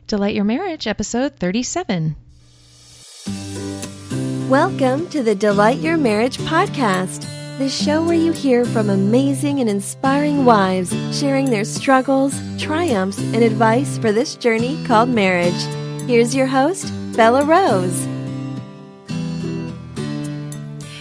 Delight Your Marriage, episode 37. Welcome to the Delight Your Marriage podcast, the show where you hear from amazing and inspiring wives sharing their struggles, triumphs, and advice for this journey called marriage. Here's your host, Belah Rose.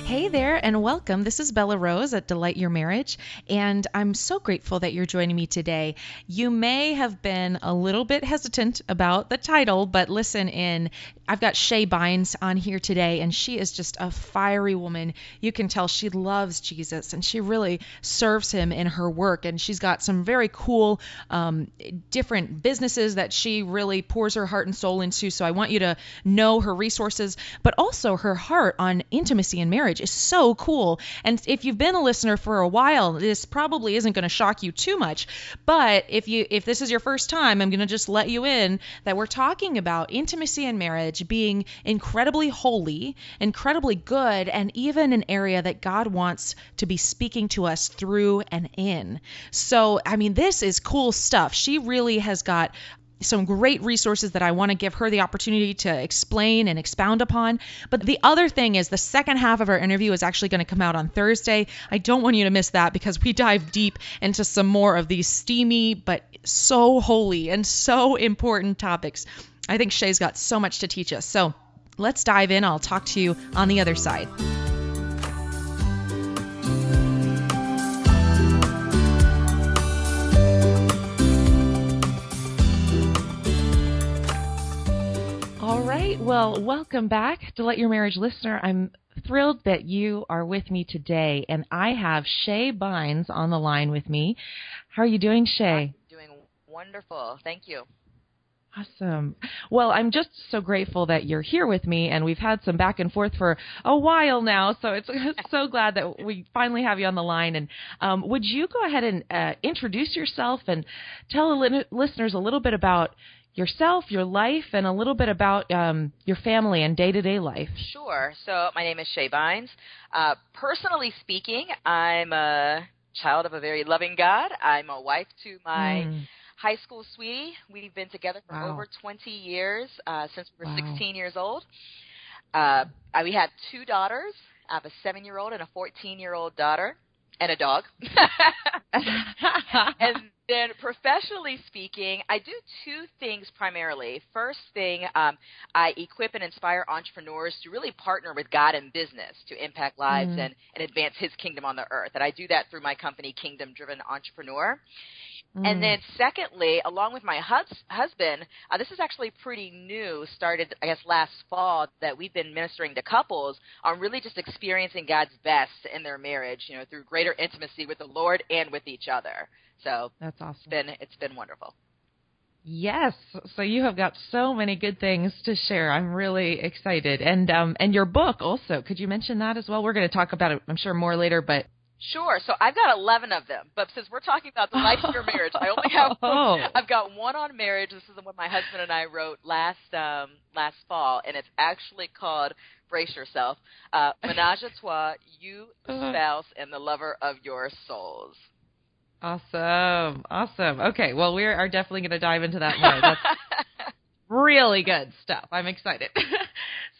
Hey there and welcome. This is Belah Rose at Delight Your Marriage, and I'm so grateful that you're joining me today. You may have been a little bit hesitant about the title, but listen in. I've got Shae Bynes on here today, and she is just a fiery woman. You can tell she loves Jesus, and she really serves him in her work, and she's got some very cool different businesses that she really pours her heart and soul into, so I want you to know her resources, but also her heart on intimacy and marriage is so cool. And if you've been a listener for a while, this probably isn't going to shock you too much. But if this is your first time, I'm going to just let you in that we're talking about intimacy and marriage being incredibly holy, incredibly good, and even an area that God wants to be speaking to us through and in. So, I mean, this is cool stuff. She really has got some great resources that I want to give her the opportunity to explain and expound upon. But the other thing is the second half of our interview is actually going to come out on Thursday. I don't want you to miss that because we dive deep into some more of these steamy but so holy and so important topics. I think Shae's got so much to teach us. So let's dive in. I'll talk to you on the other side. All right. Well, welcome back, Delight Your Marriage listener. I'm thrilled that you are with me today, and I have Shae Bynes on the line with me. How are you doing, Shae? I'm doing wonderful. Thank you. Awesome. Well, I'm just so grateful that you're here with me, and we've had some back and forth for a while now, so it's so glad that we finally have you on the line. And would you go ahead and introduce yourself and tell the listeners a little bit about yourself, your life, and a little bit about your family and day-to-day life? Sure. So my name is Shae Bynes. Personally speaking, I'm a child of a very loving God. I'm a wife to my high school sweetie. We've been together for over 20 years, since we were 16 years old. We had two daughters. I have a 7-year-old and a 14-year-old daughter. And a dog. And then professionally speaking, I do two things primarily. First thing, I equip and inspire entrepreneurs to really partner with God in business to impact lives and advance his kingdom on the earth. And I do that through my company, Kingdom Driven Entrepreneur. And then secondly, along with my husband, this is actually pretty new, started, I guess, last fall, that we've been ministering to couples on really just experiencing God's best in their marriage, you know, through greater intimacy with the Lord and with each other. So that's awesome. It's been wonderful. Yes. So you have got so many good things to share. I'm really excited. And your book also, could you mention that as well? We're going to talk about it, I'm sure, more later, but sure. So I've got 11 of them, but since we're talking about the life of your marriage, I only have I've got one on marriage. This is the one my husband and I wrote last fall, and it's actually called Brace Yourself, Menage a Trois, You, the Spouse, and the Lover of Your Souls. Awesome. Okay, well, we are definitely going to dive into that more. That's really good stuff. I'm excited.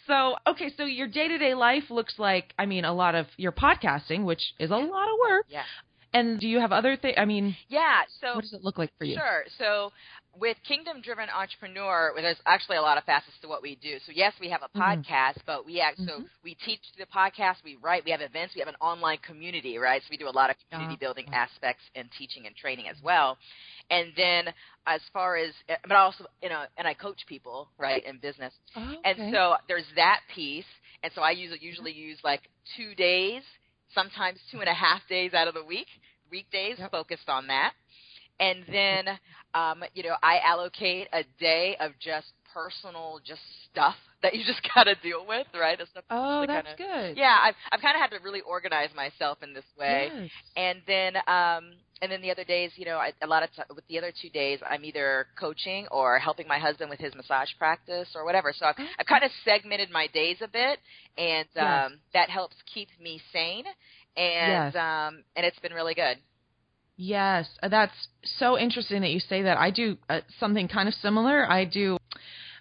So your day-to-day life looks like, I mean, a lot of your podcasting, which is a lot of work. Yeah. And do you have other things? I mean, yeah. So what does it look like for you? Sure. So with Kingdom Driven Entrepreneur, there's actually a lot of facets to what we do. So yes, we have a podcast, but we we teach the podcast, we write, we have events, we have an online community, right? So we do a lot of community building aspects and teaching and training as well. And then as far as, but also, and I coach people, right, in business. Oh, okay. And so there's that piece. And so I usually use like 2 days, sometimes 2.5 days out of the weekdays focused on that. And then, I allocate a day of just personal, stuff that you just got to deal with, right? That's good. Yeah, I've kind of had to really organize myself in this way. Yes. And then the other days, with the other 2 days, I'm either coaching or helping my husband with his massage practice or whatever. So I've kind of segmented my days a bit, and that helps keep me sane, and it's been really good. Yes, that's so interesting that you say that. I do something kind of similar.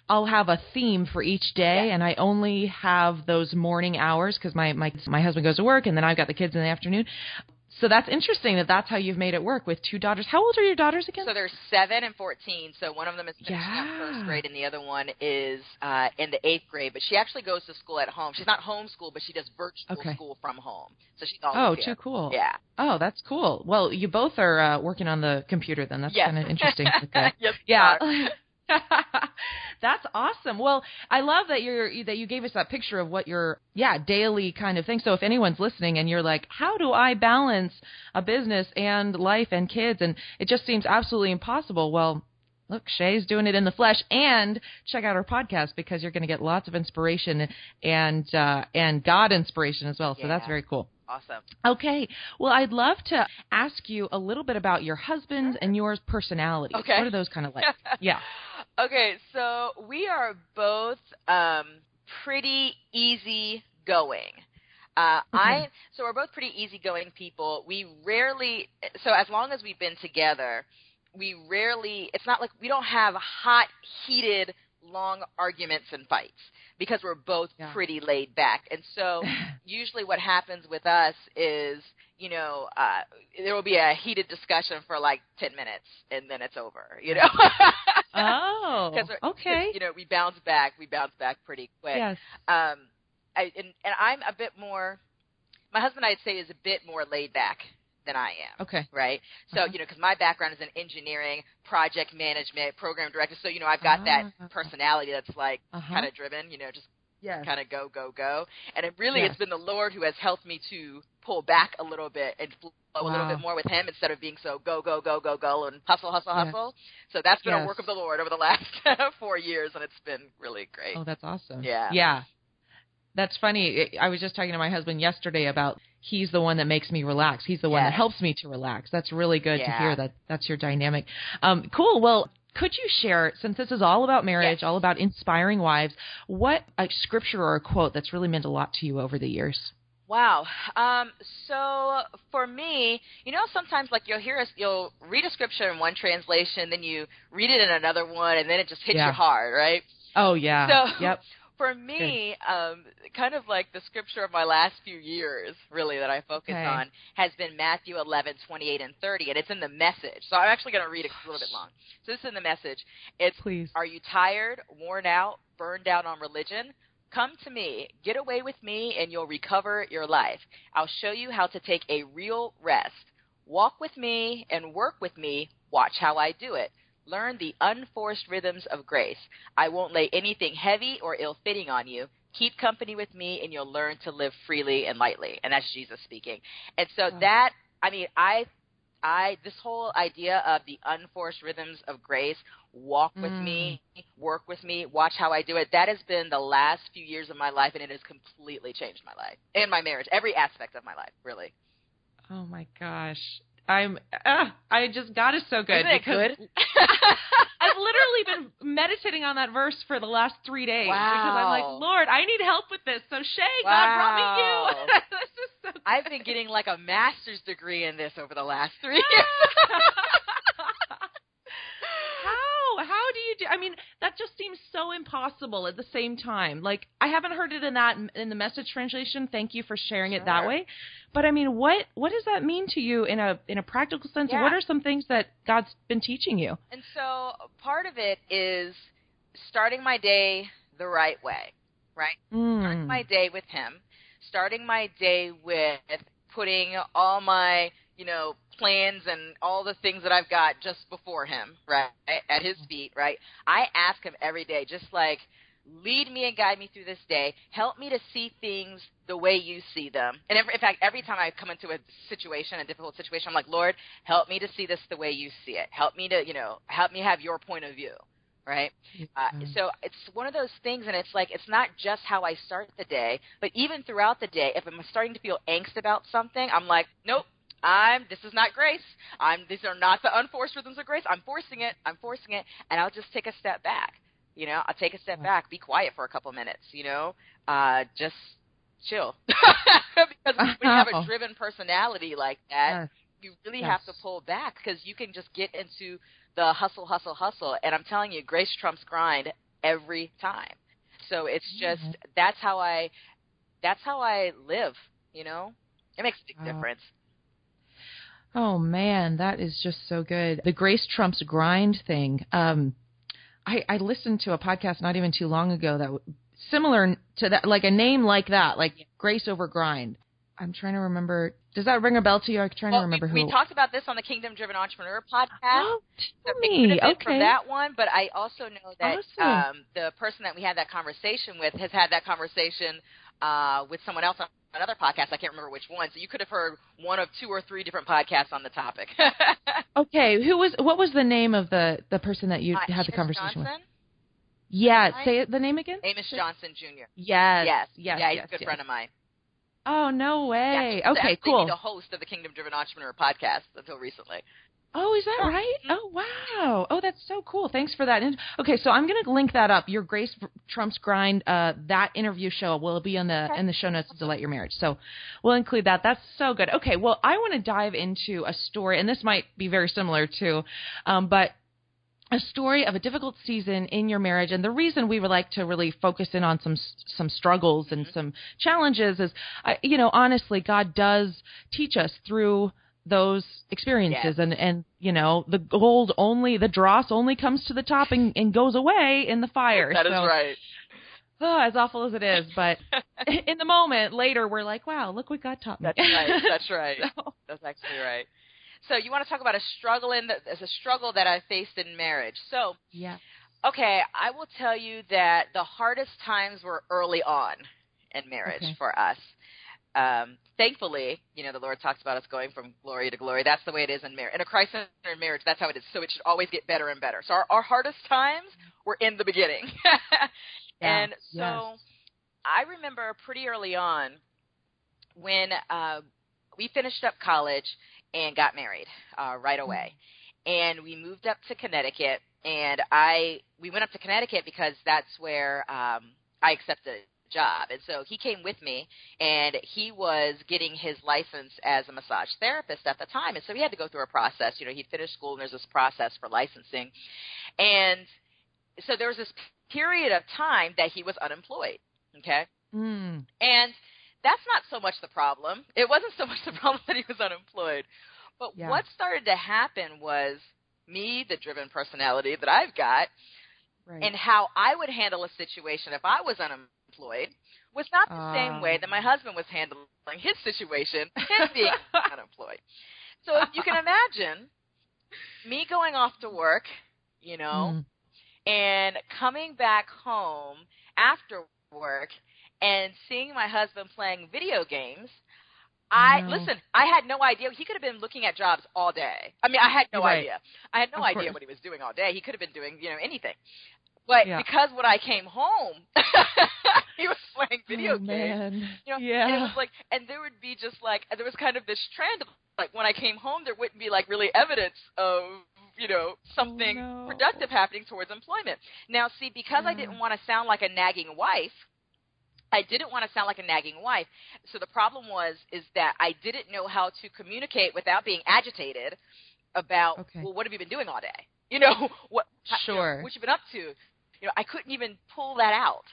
I'll have a theme for each day, and I only have those morning hours because my husband goes to work, and then I've got the kids in the afternoon. So that's interesting that that's how you've made it work with two daughters. How old are your daughters again? So they're 7 and 14. So one of them is finishing up first grade, and the other one is in the 8th grade. But she actually goes to school at home. She's not homeschooled, but she does virtual school from home. So she's always here. Too cool. Yeah. Oh, that's cool. Well, you both are working on the computer then. That's kind of interesting. Yes, yeah. That's awesome. Well, I love that you gave us that picture of what your daily kind of thing. So if anyone's listening and you're like, how do I balance a business and life and kids? And it just seems absolutely impossible. Well, look, Shae's doing it in the flesh, and check out our podcast because you're going to get lots of inspiration and God inspiration as well. So that's very cool. Awesome. Okay. Well, I'd love to ask you a little bit about your husband's and yours personality. Okay. What are those kind of like? Yeah. Okay, so we are both pretty easygoing. So we're both pretty easygoing people. We rarely, so as long as we've been together, it's not like we don't have hot, heated, long arguments and fights because we're both pretty laid back. And so usually what happens with us is, there will be a heated discussion for like 10 minutes and then it's over, Oh, okay. Because, we bounce back pretty quick. Yes. And I'm a bit more, my husband, I'd say, is a bit more laid back than I am. Okay. Right? So, because my background is in engineering, project management, program director. So, I've got that personality that's like kind of driven, just kind of go. And it's been the Lord who has helped me to pull back a little bit and flow a little bit more with him instead of being so go and hustle. So that's been a work of the Lord over the last 4 years, and it's been really great. Oh, that's awesome. Yeah. Yeah. That's funny. I was just talking to my husband yesterday about he's the one that makes me relax. He's the one that helps me to relax. That's really good to hear that that's your dynamic. Cool. Well, could you share, since this is all about marriage, all about inspiring wives, what a scripture or a quote that's really meant a lot to you over the years? Wow. So for me, sometimes like you'll read a scripture in one translation, then you read it in another one, and then it just hits you hard, right? Oh, yeah. So for me, kind of like the scripture of my last few years, really, that I focus on, has been Matthew 11:28 and 30, and it's in the Message. So I'm actually going to read it a little bit long. So this is in the Message. It's, Please. Are you tired, worn out, burned out on religion? Come to me, get away with me, and you'll recover your life. I'll show you how to take a real rest. Walk with me and work with me. Watch how I do it. Learn the unforced rhythms of grace. I won't lay anything heavy or ill-fitting on you. Keep company with me, and you'll learn to live freely and lightly. And that's Jesus speaking. And so this whole idea of the unforced rhythms of grace, walk with me, work with me, watch how I do it, that has been the last few years of my life, and it has completely changed my life and my marriage, every aspect of my life, really. Oh, my gosh. God is so good. Isn't it good? I've literally been meditating on that verse for the last 3 days because I'm like, Lord, I need help with this. So Shae, God brought me you. This is so good. I've been getting like a master's degree in this over the last 3 years. How do you do? I mean, that just seems so impossible at the same time. Like, I haven't heard it in the Message translation. Thank you for sharing it that way. But I mean, what does that mean to you in a practical sense? Yeah. What are some things that God's been teaching you? And so part of it is starting my day the right way, right? Starting my day with Him, starting my day with putting all my plans and all the things that I've got just before Him, right, at His feet, right? I ask Him every day, just like, lead me and guide me through this day. Help me to see things the way you see them. And in fact, every time I come into a difficult situation, I'm like, Lord, help me to see this the way you see it. Help me to, help me have your point of view, right? So it's one of those things, and it's like, it's not just how I start the day, but even throughout the day, if I'm starting to feel angst about something, I'm like, nope. This is not grace. These are not the unforced rhythms of grace. I'm forcing it, and I'll just take a step back. I'll take a step back, be quiet for a couple minutes, just chill. Because when you have a driven personality like that, You really have to pull back because you can just get into the hustle, hustle, hustle. And I'm telling you, grace trumps grind every time. So it's just, that's how I live, you know? It makes a big difference. Oh, man, that is just so good. The grace trumps grind thing. I listened to a podcast not even too long ago that similar to that, like a name like that, like grace over grind. I'm trying to remember. Does that ring a bell to you? I'm trying to remember who. We talked about this on the Kingdom Driven Entrepreneur podcast. Oh, tell me. It could have been from that one, but I also know that awesome. The person that we had that conversation with has had that conversation with someone else on another podcast. I can't remember which one. So you could have heard one of 2 or 3 different podcasts on the topic. Okay. What was the name of the person that you had the conversation Johnson? with? Yeah. Say the name again. Amos Johnson Jr. Yes. Yeah, he's a good friend of mine. Oh, no way. Yeah, okay, cool. The host of the Kingdom Driven Entrepreneur podcast until recently. Oh, is that right? Oh, wow. Oh, that's so cool. Thanks for that. Okay, so I'm going to link that up. Your Grace Trumps Grind, that interview show will be in the show notes to Delight Your Marriage. So we'll include that. That's so good. Okay, well, I want to dive into a story, and this might be very similar too, but a story of a difficult season in your marriage. And the reason we would like to really focus in on some struggles and some challenges is, honestly, God does teach us through those experiences. Yes. And the dross only comes to the top and goes away in the fire. That is right. Oh, as awful as it is, but in the moment later, we're like, wow, look what God taught me. That's right. So. That's actually right. So you want to talk about a struggle that I faced in marriage. So, yeah. Okay, I will tell you that the hardest times were early on in marriage for us. Thankfully, the Lord talks about us going from glory to glory. That's the way it is in marriage. In a Christ-centered marriage, that's how it is. So it should always get better and better. So our hardest times were in the beginning. And so I remember pretty early on when we finished up college and got married right away. And we moved up to Connecticut, and we went up to Connecticut because that's where I accepted a job. And so he came with me, and he was getting his license as a massage therapist at the time. And so he had to go through a process. He'd finished school, and there's this process for licensing. And so there was this period of time that he was unemployed, okay? And that's not so much the problem. It wasn't so much the problem that he was unemployed. But what started to happen was me, the driven personality that I've got, and how I would handle a situation if I was unemployed was not the same way that my husband was handling his situation, him being unemployed. So if you can imagine me going off to work, and coming back home after work and seeing my husband playing video games, I had no idea. He could have been looking at jobs all day. I mean, I had no idea. I had no idea what he was doing all day. He could have been doing, anything. But because when I came home, he was playing video games. And it was like, and there would be just like, there was kind of this trend of like when I came home, there wouldn't be like really evidence of, something productive happening towards employment. Now, see, because I didn't want to sound like a nagging wife, So the problem is that I didn't know how to communicate without being agitated about, well, what have you been doing all day? What you've been up to? I couldn't even pull that out,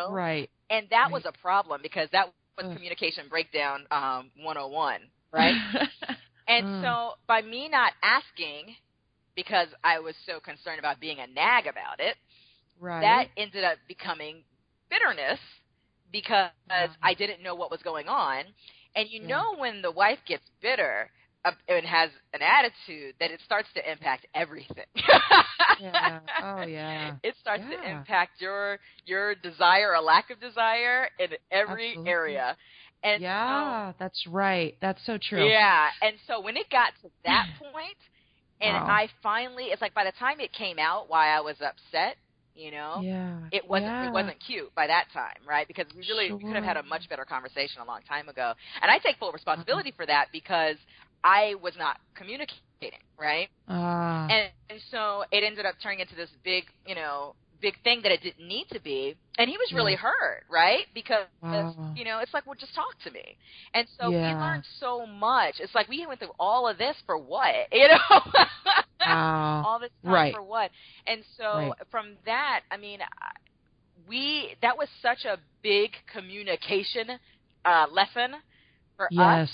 Right. And that was a problem because that was communication breakdown 101, right? And so by me not asking, because I was so concerned about being a nag about it, that ended up becoming bitterness because I didn't know what was going on. And when the wife gets bitter and has an attitude, that it starts to impact everything. It starts to impact your desire or lack of desire in every area. And that's right. That's so true. Yeah. And so when it got to that point, and I finally, it's like by the time it came out why I was upset, it wasn't cute by that time, right? Because we could have had a much better conversation a long time ago. And I take full responsibility for that because I was not communicating, right? And so it ended up turning into this big big thing that it didn't need to be. And he was really hurt, right? Because, it's like, well, just talk to me. And so we learned so much. It's like we went through all of this for what? All this time for what? And so from that, I mean, that was such a big communication lesson for us.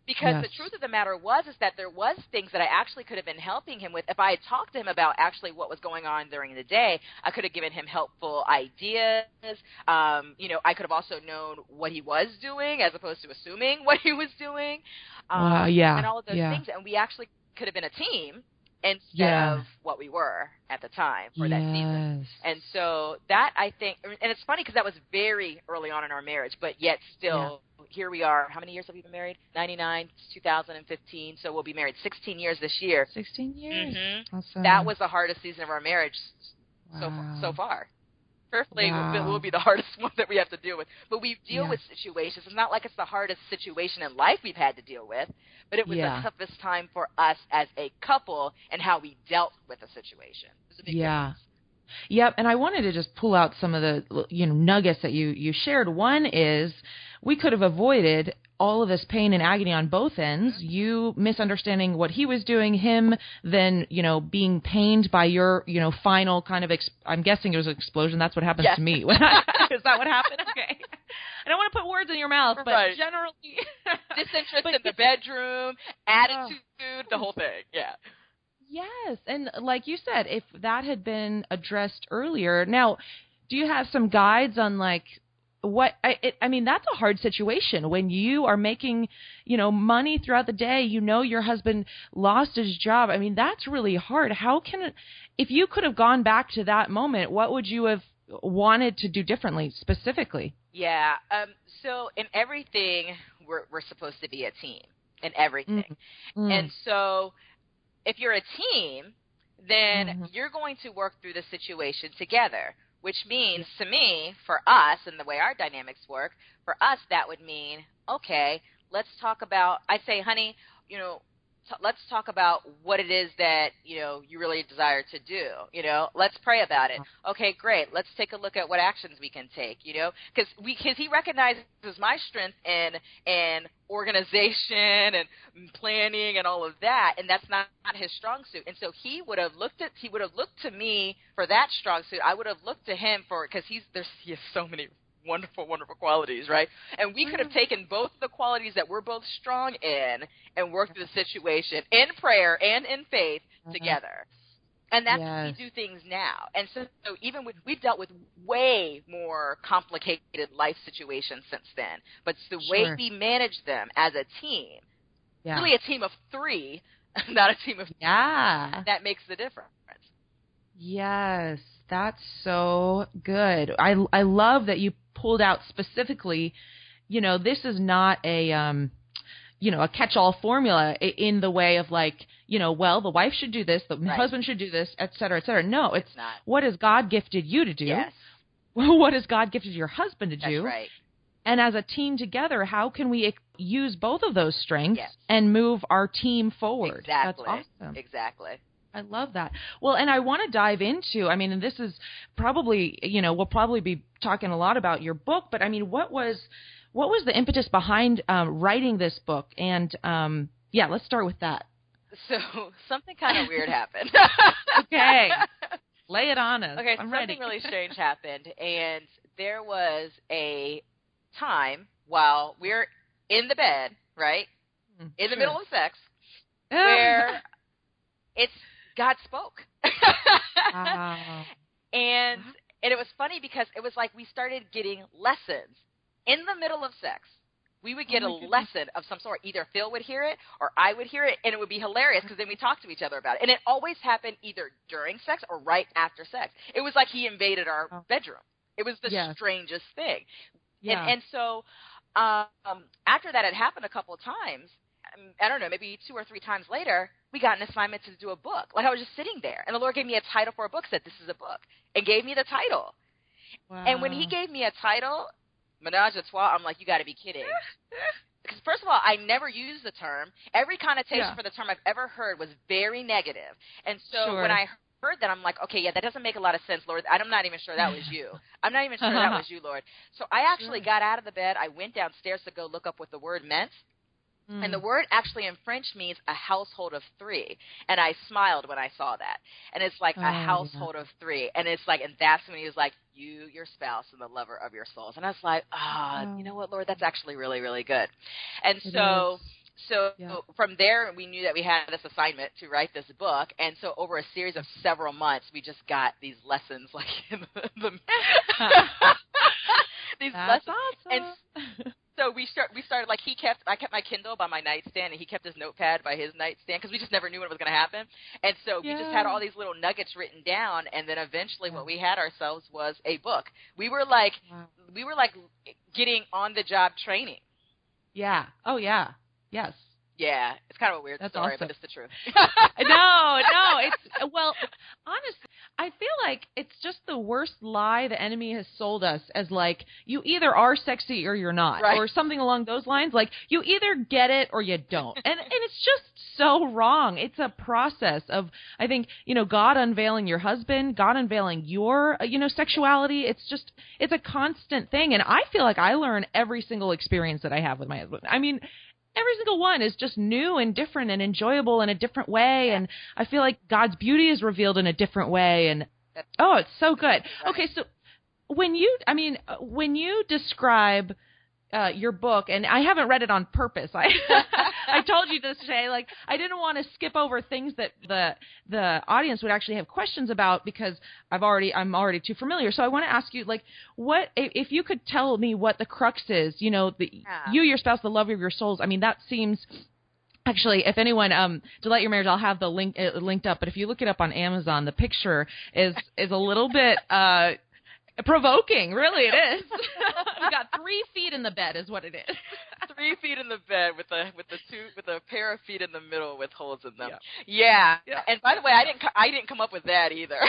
Because the truth of the matter is that there was things that I actually could have been helping him with. If I had talked to him about actually what was going on during the day, I could have given him helpful ideas. I could have also known what he was doing as opposed to assuming what he was doing. And all of those things. And we actually could have been a team instead of what we were at the time for that season. And so that, I think, and it's funny because that was very early on in our marriage, but yet still here we are. How many years have we been married? 99, 2015. So we'll be married 16 years this year. 16 years. Mm-hmm. Awesome. That was the hardest season of our marriage so far. Prayerfully, will be the hardest one that we have to deal with. But we deal with situations. It's not like it's the hardest situation in life we've had to deal with, but it was the toughest time for us as a couple and how we dealt with the situation. It was a big difference. Yep, and I wanted to just pull out some of the nuggets that you shared. One is we could have avoided all of this pain and agony on both ends, you misunderstanding what he was doing, him then, being pained by your, final kind of, I'm guessing it was an explosion. That's what happened to me. Is that what happened? Okay. I don't want to put words in your mouth, but generally. Disinterest in the bedroom, attitude, the whole thing. Yeah. Yes. And like you said, if that had been addressed earlier, now, do you have some guides on I mean, that's a hard situation when you are making, money throughout the day, your husband lost his job. I mean, that's really hard. If you could have gone back to that moment, what would you have wanted to do differently specifically? Yeah. So in everything, we're supposed to be a team in everything. Mm-hmm. And so if you're a team, then you're going to work through the situation together. Which means, to me, for us, and the way our dynamics work, for us, that would mean, okay, let's talk about, I say, honey, let's talk about what it is that, you really desire to do. Let's pray about it. Okay, great. Let's take a look at what actions we can take, because he recognizes my strength in organization and planning and all of that, and that's not his strong suit. And so he would have looked to me for that strong suit. I would have looked to him because he has so many wonderful, wonderful qualities, right? And we could have taken both the qualities that we're both strong in and worked through the situation in prayer and in faith together. And that's how we do things now. And so even we've dealt with way more complicated life situations since then. But it's the way we manage them as a team, really a team of three, not a team of two, that makes the difference. Yes, that's so good. I love that you pulled out specifically, this is not a catch-all formula in the way of the wife should do this, the husband should do this, et cetera, et cetera. No, it's not. What has God gifted you to do? Yes. What has God gifted your husband to do? That's right. And as a team together, how can we use both of those strengths and move our team forward? Exactly. That's awesome. Exactly. I love that. Well, and I want to dive into, and this is probably, we'll probably be talking a lot about your book, but what was the impetus behind writing this book? And let's start with that. So something kind of weird happened. Okay. Lay it on us. Okay, I'm something ready. really strange happened, and there was a time while we're in the bed, right, in the middle of sex, where God spoke. And it was funny because it was like we started getting lessons in the middle of sex. We would get a lesson of some sort. Either Phil would hear it or I would hear it, and it would be hilarious because then we talked to each other about it. And it always happened either during sex or right after sex. It was like he invaded our bedroom. It was the strangest thing. Yeah. And so after that had happened a couple of times, I don't know, maybe 2 or 3 times later, we got an assignment to do a book. Like I was just sitting there, and the Lord gave me a title for a book, said, this is a book, and gave me the title. Wow. And when he gave me a title, Menage a Trois, I'm like, you got to be kidding. Because first of all, I never used the term. Every connotation for the term I've ever heard was very negative. And so when I heard that, I'm like, okay, yeah, that doesn't make a lot of sense, Lord. I'm not even sure that was you. I'm not even sure that was you, Lord. So I actually got out of the bed. I went downstairs to go look up what the word meant. And the word actually in French means a household of three. And I smiled when I saw that. And it's like a household of three. And it's like, and that's when he was like, you, your spouse, and the lover of your souls. And I was like, you know what, Lord, that's actually really, really good. And so from there, we knew that we had this assignment to write this book. And so over a series of several months, we just got these lessons like in these That's lessons. Awesome. And so we started like I kept my Kindle by my nightstand, and he kept his notepad by his nightstand because we just never knew when it was going to happen. And so we just had all these little nuggets written down, and then eventually what we had ourselves was a book. We were like getting on the job training. Yeah. Oh yeah. Yes. Yeah, it's kind of a weird story, awesome. but it's the truth. No, it's, well, honestly, I feel like it's just the worst lie the enemy has sold us as like, you either are sexy or you're not, or something along those lines. Like, you either get it or you don't. And it's just so wrong. It's a process of, I think, God unveiling your husband, God unveiling your, sexuality. It's a constant thing. And I feel like I learn every single experience that I have with my husband. I mean, every single one is just new and different and enjoyable in a different way. And I feel like God's beauty is revealed in a different way. And, it's so good. Okay. So when you describe your book, and I haven't read it on purpose. I told you this, Shae, like I didn't want to skip over things that the audience would actually have questions about because I'm already too familiar. So I want to ask you, like, what if you could tell me what the crux is? You, your spouse, the lover of your souls. I mean, that seems. Actually, if anyone, Delight Your Marriage, I'll have the link linked up. But if you look it up on Amazon, the picture is a little bit provoking, really. It is. You got 3 feet in the bed, is what it is. 3 feet in the bed with a pair of feet in the middle with holes in them. Yeah. And by the way, I didn't come up with that either.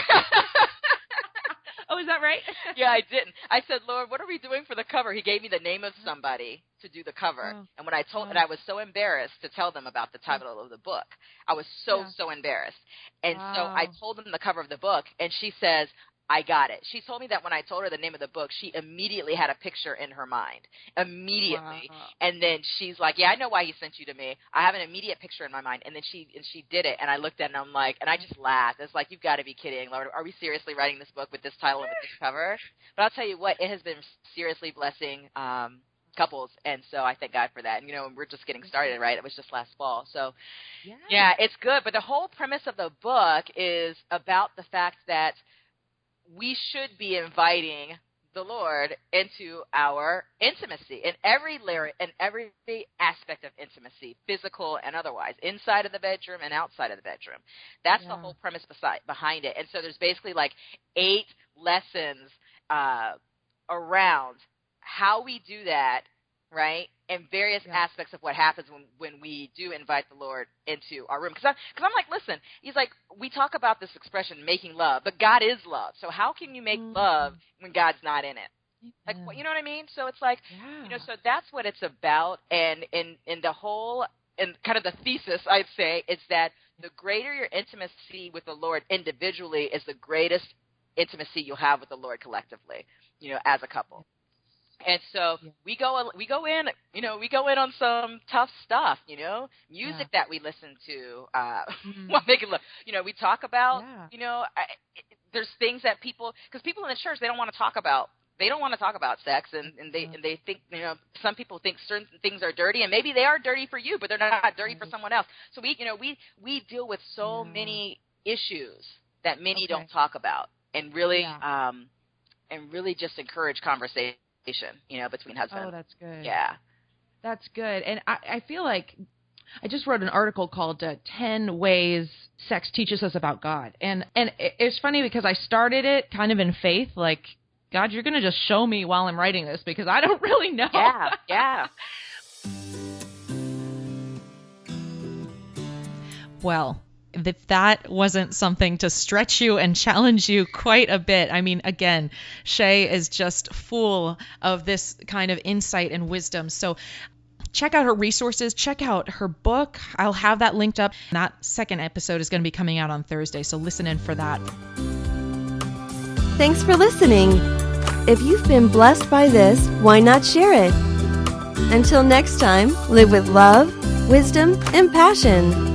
Oh, is that right? Yeah, I didn't. I said, Lord, what are we doing for the cover? He gave me the name of somebody to do the cover. And when I told I was so embarrassed to tell them about the title of the book. I was so embarrassed. And so I told them the cover of the book, and she says, I got it. She told me that when I told her the name of the book, she immediately had a picture in her mind. Immediately. Wow. And then she's like, yeah, I know why he sent you to me. I have an immediate picture in my mind. And then she did it. And I looked at it and I'm like, and I just laughed. It's like, you've got to be kidding, Lord. Are we seriously writing this book with this title and with this cover? But I'll tell you what, it has been seriously blessing couples. And so I thank God for that. And, we're just getting started, right? It was just last fall. So, yeah, it's good. But the whole premise of the book is about the fact that we should be inviting the Lord into our intimacy in every layer, in every aspect of intimacy, physical and otherwise, inside of the bedroom and outside of the bedroom. That's the whole premise behind it. And so there's basically like 8 lessons around how we do that, right? And various aspects of what happens when we do invite the Lord into our room. Because I'm like, listen, he's like, we talk about this expression, making love, but God is love. So how can you make love when God's not in it? Like, you know what I mean? So it's like, so that's what it's about. And in the whole, and kind of the thesis, I'd say, is that the greater your intimacy with the Lord individually is the greatest intimacy you'll have with the Lord collectively, as a couple. And so we go in on some tough stuff, music that we listen to, while making love. We talk about, there's things that because people in the church, they don't want to talk about sex, and they think, some people think certain things are dirty, and maybe they are dirty for you, but they're not dirty for someone else. So we deal with so many issues that many don't talk about, and really just encourage conversation. Between husbands. Oh, that's good. Yeah. That's good. And I feel like I just wrote an article called 10 Ways Sex Teaches Us About God. And it's funny because I started it kind of in faith, like, God, you're going to just show me while I'm writing this because I don't really know. Yeah. Well, if that wasn't something to stretch you and challenge you quite a bit, I mean, again, Shae is just full of this kind of insight and wisdom. So check out her resources, check out her book. I'll have that linked up. That second episode is going to be coming out on Thursday, so listen in for that. Thanks for listening. If you've been blessed by this, why not share it? Until next time, live with love, wisdom, and passion.